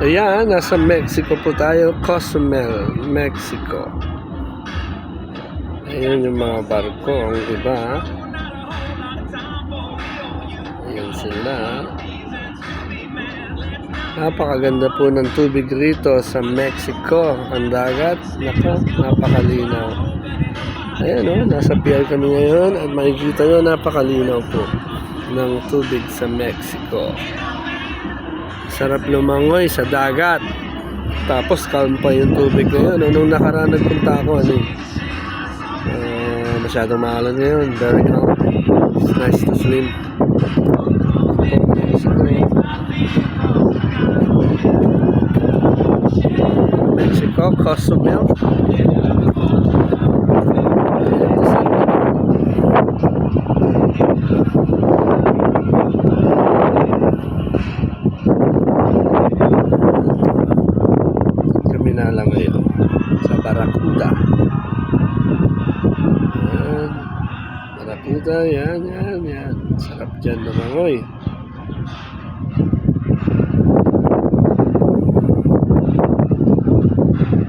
Ayan, nasa Mexico po tayo, Cozumel, Mexico. Ayan yung mga barko, ang iba. Ayan sila. Napakaganda po ng tubig rito sa Mexico. Ang dagat, nako, napakalinaw. Ayan o, nasa pier kami ngayon at makikita nyo napakalinaw po ng tubig sa Mexico. Sarap lumangoy sa dagat. Tapos calm pa yung tubig ngayon. Nung nakaraan nagpunta ako, masyadong maalan ngayon. Very calm. It's nice to swim. Mexico, Cozumel. Kami na lang ngayon sa Barracuda. Ayan. Barracuda, yan. Sarap dyan lumangoy.